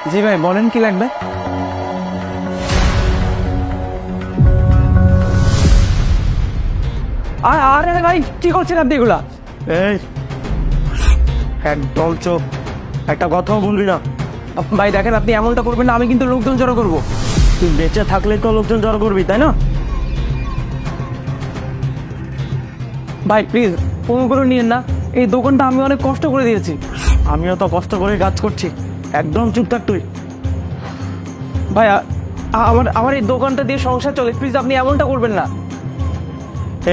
জি ভাই বলেন কি লাগবে? আরে ভাই কি করছেন আপনি এগুলা? এই একদম চোখ, একটা কথাও বলবি না। ভাই দেখেন আপনি এমনটা করবেন না, আমি কিন্তু লোকজন জড়ো করবো। তুই বেঁচে থাকলে তো লোকজন জড়ো করবি, তাই না? ভাই প্লিজ ফোন করে নিয়েন না, এই দোকানটা আমি অনেক কষ্ট করে দিয়েছি। আমিও তো কষ্ট করে কাজ করছি, একদম চুপ থাক তুই। ভাই আমার এই দোকানটা দিয়ে সংসার চলে, প্লিজ আপনি এমনটা করবেন না।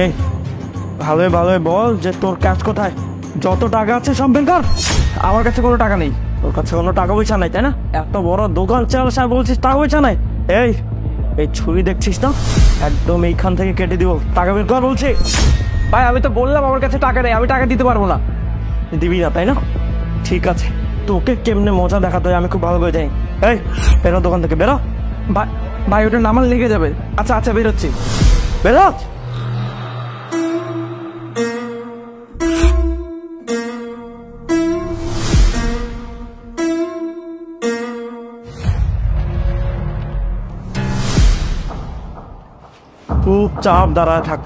এই ভালোই ভালোই বল যে তোর কাজ কোথায়, যত টাকা আছে সব বের কর। আমার কাছে কোনো টাকা নেই। তোর কাছে কোনো টাকা পয়সা নাই তাই না? এত বড় দোকান চালাস আর বলছিস টাকা পয়সা নাই? এই এই ছুরি দেখছিস না, একদম এইখান থেকে কেটে দিব, টাকা বের কর বলছি। ভাই আমি তো বললাম আমার কাছে টাকা নেই, আমি টাকা দিতে পারবো না। দিবি না তাই না? ঠিক আছে, তোকে কেমনে মজা দেখাতে হয় আমি খুব ভালো করে জানি। এই বেরো দোকান থেকে, বেরো। ভাই ভাই ওটা নামাল লেগে যাবে। আচ্ছা আচ্ছা বেরোচ্ছি। বেরো। চুপচাপ দাঁড়ায় থাক।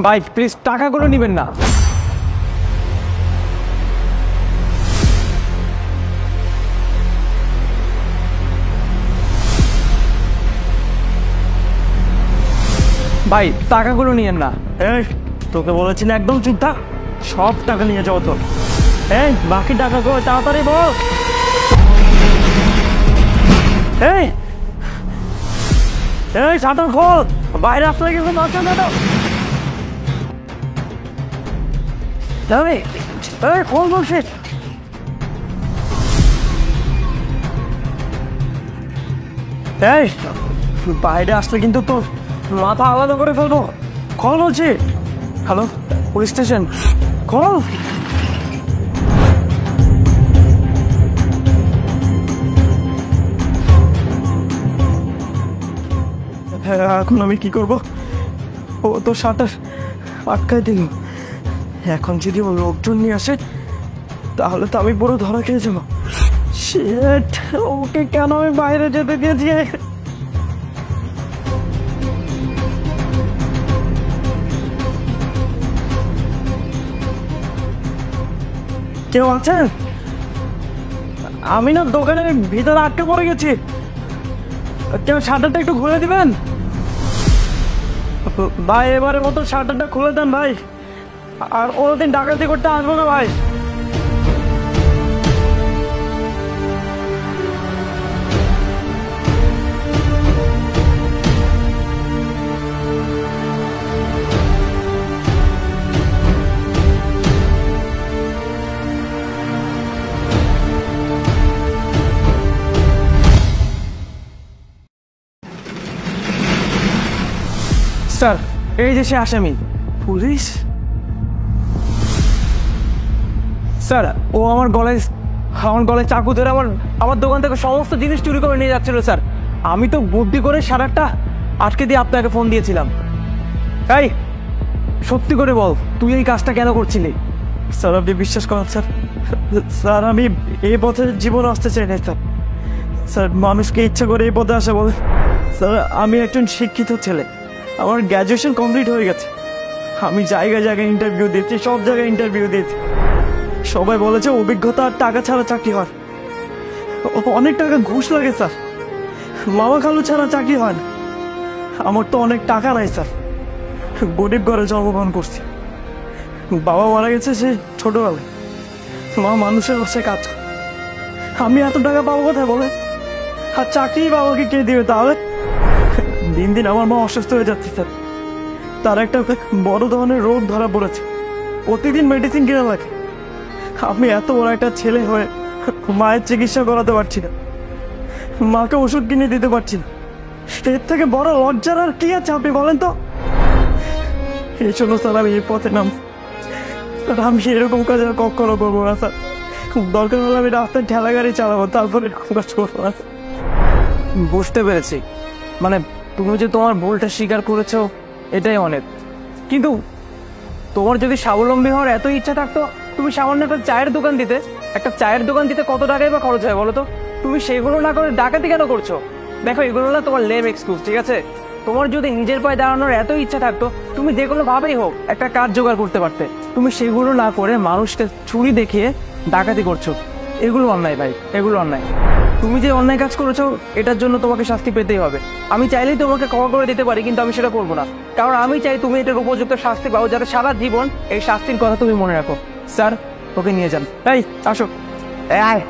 ভাই প্লিজ টাকাগুলো নেবেন না। ভাই টাকাগুলো নিয়েন না। এই তোকে বলেছি না একদম চুপ থাক, সব টাকা নিয়ে যাও তোর। এই বাকি টাকা কই তাড়াতাড়ি বল। এই এই শাটার খোল, বাইরে আসলে কিন্তু মাথা না দাও। এই খোল বলছিস। এই বাইরে আসলে কিন্তু তোর মাথা আলাদা করে ফেলবো। খোল বলছি। Hello police station. খোল। এখন আমি কি করব? ও তো শাটার আটকায় দিল, এখন যদি ও লোকজন নিয়ে আসে তাহলে তো আমি পুরো ধরা খেয়ে যাবো। শিট, ওকে কেন আমি বাইরে যেতে দিয়েছি? কেউ আছেন? আমি না দোকানের ভিতরে আটকে পড়ে গেছি, কেউ শাটারটা একটু খুলে দিবেন ভাই? এবারে মতো শাটারটা খুলে দেন ভাই, আর কোনোদিন ডাকাতি করতে আসবো না ভাই। স্যার এই যে সে আসামি। পুলিশ? স্যার ও আমার গলায় চাকু ধরে আমার দোকান থেকে সমস্ত জিনিস চুরি করে নিয়ে যাচ্ছিল স্যার। আমি তো বুদ্ধি করে শাটারটা আটকে দিয়ে আপনাকে ফোন দিয়েছিলাম। এই সত্যি করে বল তুই এই কাজটা কেন করছিলি? স্যার আপনি বিশ্বাস করেন স্যার, স্যার আমি এই পথে জীবন আসতে চাই না স্যার। স্যার মানুষকে ইচ্ছা করে এই পথে আসে বলে? স্যার আমি একজন শিক্ষিত ছেলে, আমার গ্র্যাজুয়েশন কমপ্লিট হয়ে গেছে, আমি জায়গায় জায়গায় ইন্টারভিউ দিয়েছি, সব জায়গায় ইন্টারভিউ দিয়েছি, সবাই বলেছে অভিজ্ঞতা আর টাকা ছাড়া চাকরি হয়। অনেক টাকা ঘুষ লাগে স্যার, মামা খালু ছাড়া চাকরি হয় না। আমার তো অনেক টাকা নাই স্যার, গরিব ঘরে জন্মগ্রহণ করছি, বাবা মারা গেছে সে ছোটবেলায়, মা মানুষের বসে কাজ করে। আমি এত টাকা পাবো কোথায় বলে? আর চাকরি বাবাকে কে দিবে তাহলে? দিন দিন আমার মা অসুস্থ হয়ে যাচ্ছে স্যার, তার একটা বড় ধরনের রোগ ধরা পড়েছে, প্রতিদিন মেডিসিন কিনা লাগে। আমি এত বড় একটা ছেলে হয়ে মায়ের চিকিৎসা করাতে পারছি না, মাকে ওষুধ কিনে দিতে পারছি না, এর থেকে বড় লজ্জার আর কি আছে আপনি বলেন তো? এই জন্য স্যার আমি এই পথে নাম, স্যার আমি এরকম কাজ আর কখনো করবো না স্যার। দরকার হলে আমি রাস্তায় ঠেলা গাড়ি চালাবো, তারপরে এরকম কাজ করবো না। বুঝতে পেরেছি, মানে তুমি যে তোমার ভুলটা স্বীকার করেছো এটাই অনেক, কিন্তু তোমার যদি স্বাবলম্বী হওয়ার এত ইচ্ছা থাকতো তুমি সামান্য একটা চায়ের দোকান দিতে। একটা চায়ের দোকান দিতে কত টাকাই বা খরচ হয় বলো তো? তুমি সেগুলো না করে ডাকাতি কেন করছো? দেখো, এগুলো না তোমার লেম এক্সকিউজ, ঠিক আছে? তোমার যদি নিজের পায়ে দাঁড়ানোর এত ইচ্ছা থাকতো তুমি যে কোনো ভাবেই হোক একটা কাজ জোগাড় করতে পারতে। তুমি সেগুলো না করে মানুষকে ছুরি দেখিয়ে ডাকাতি করছো। এগুলো অন্যায় ভাই, এগুলো অন্যায়। তুমি যে অন্যায় কাজ করেছো এটার জন্য তোমাকে শাস্তি পেতেই হবে। আমি চাইলেই তোমাকে ক্ষমা করে দিতে পারি, কিন্তু আমি সেটা করবো না। কারণ আমি চাই তুমি এটার উপযুক্ত শাস্তি পাও, যাতে সারা জীবন এই শাস্তির কথা তুমি মনে রাখো। স্যার, ওকে নিয়ে যান। এই আসো। আয়